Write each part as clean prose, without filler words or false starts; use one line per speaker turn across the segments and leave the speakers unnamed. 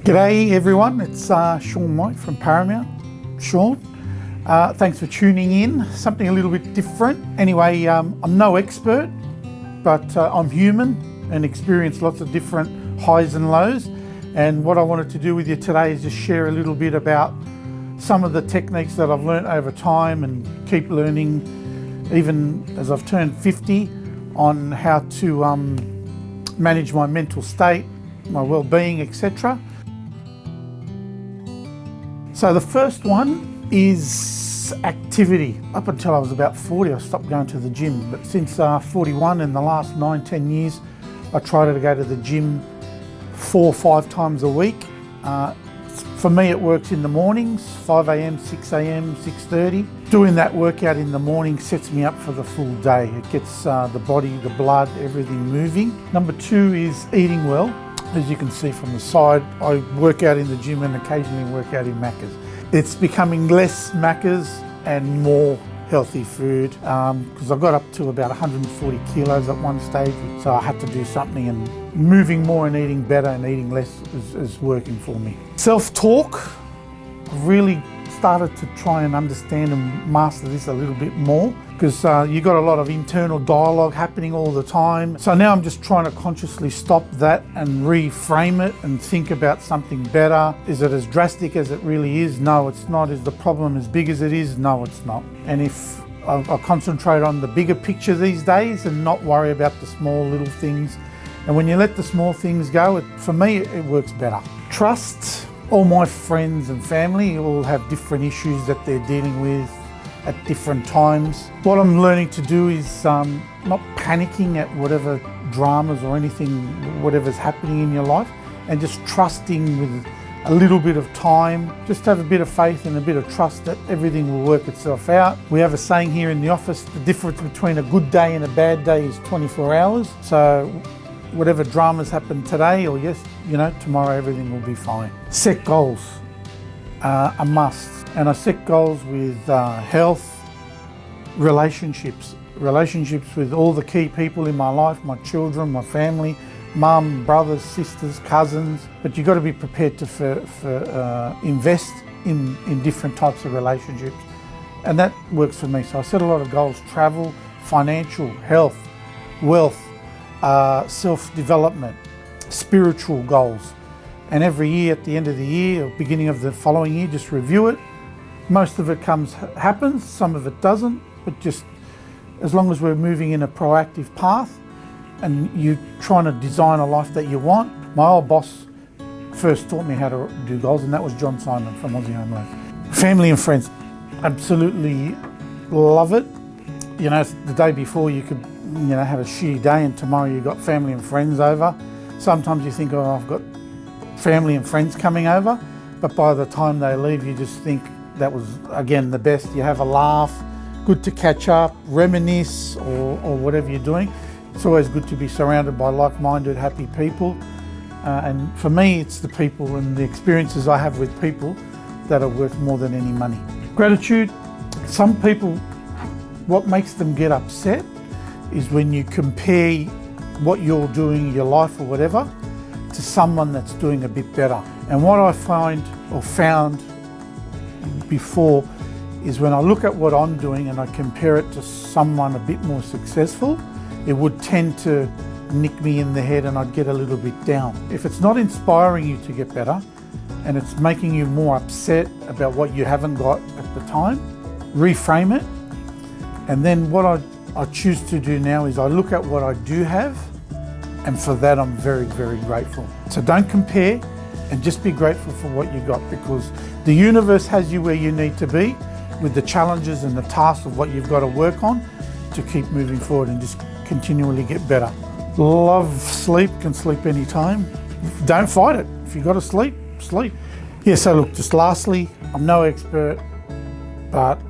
G'day everyone, it's Sean White from Paramount. Sean, thanks for tuning in. Something a little bit different. Anyway, I'm no expert, but I'm human and experience lots of different highs and lows. And what I wanted to do with you today is just share a little bit about some of the techniques that I've learned over time and keep learning, even as I've turned 50, on how to manage my mental state, my well-being, etc. So the first one is activity. Up until I was about 40, I stopped going to the gym. But since 41, in the last 9-10 years, I try to go to the gym 4 or 5 times a week. For me, it works in the mornings, 5 a.m, 6 a.m, 6:30. Doing that workout in the morning sets me up for the full day. It gets the body, the blood, everything moving. Number 2 is eating well. As you can see from the side, I work out in the gym and occasionally work out in Macca's. It's becoming less Macca's and more healthy food because I got up to about 140 kilos at one stage, so I had to do something, and moving more and eating better and eating less is working for me. Self-talk, I've really started to try and understand and master this a little bit more, because you've got a lot of internal dialogue happening all the time. So now I'm just trying to consciously stop that and reframe it and think about something better. Is it as drastic as it really is? No, it's not. Is the problem as big as it is? No, it's not. And if I concentrate on the bigger picture these days and not worry about the small little things, and when you let the small things go, for me, it works better. Trust. All my friends and family all have different issues that they're dealing with at different times. What I'm learning to do is not panicking at whatever dramas or anything, whatever's happening in your life, and just trusting with a little bit of time. Just have a bit of faith and a bit of trust that everything will work itself out. We have a saying here in the office, the difference between a good day and a bad day is 24 hours. So whatever dramas happen today or tomorrow everything will be fine. Set goals, a must. And I set goals with health, relationships with all the key people in my life, my children, my family, mum, brothers, sisters, cousins. But you've got to be prepared to invest in different types of relationships. And that works for me. So I set a lot of goals: travel, financial, health, wealth, self-development, spiritual goals. And every year, at the end of the year or beginning of the following year, just review it. Most of it happens, some of it doesn't, but just as long as we're moving in a proactive path and you're trying to design a life that you want. My old boss first taught me how to do goals, and that was John Simon from Aussie Home Loans. Family and friends, absolutely love it. The day before you could have a shitty day, and tomorrow you've got family and friends over. Sometimes you think, oh, I've got family and friends coming over, but by the time they leave, you just think that was, again, the best. You have a laugh, good to catch up, reminisce, or whatever you're doing. It's always good to be surrounded by like-minded, happy people. And for me, it's the people and the experiences I have with people that are worth more than any money. Gratitude. Some people, what makes them get upset is when you compare what you're doing in your life or whatever to someone that's doing a bit better. And what I found before is when I look at what I'm doing and I compare it to someone a bit more successful, it would tend to nick me in the head and I'd get a little bit down. If it's not inspiring you to get better and it's making you more upset about what you haven't got at the time, reframe it. And then what I choose to do now is I look at what I do have, and for that I'm very, very grateful. So don't compare and just be grateful for what you got, because the universe has you where you need to be with the challenges and the tasks of what you've got to work on to keep moving forward and just continually get better. Love sleep, can sleep anytime. Don't fight it. If you've got to sleep, sleep. Yeah, so look, just lastly, I'm no expert, but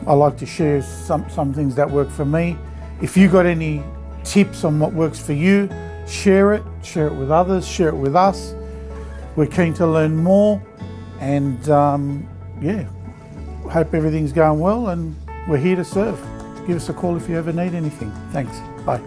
I like to share some things that work for me. If you got any tips on what works for you, share it with others, share it with us. We're keen to learn more, and hope everything's going well, and we're here to serve. Give us a call if you ever need anything. Thanks. Bye.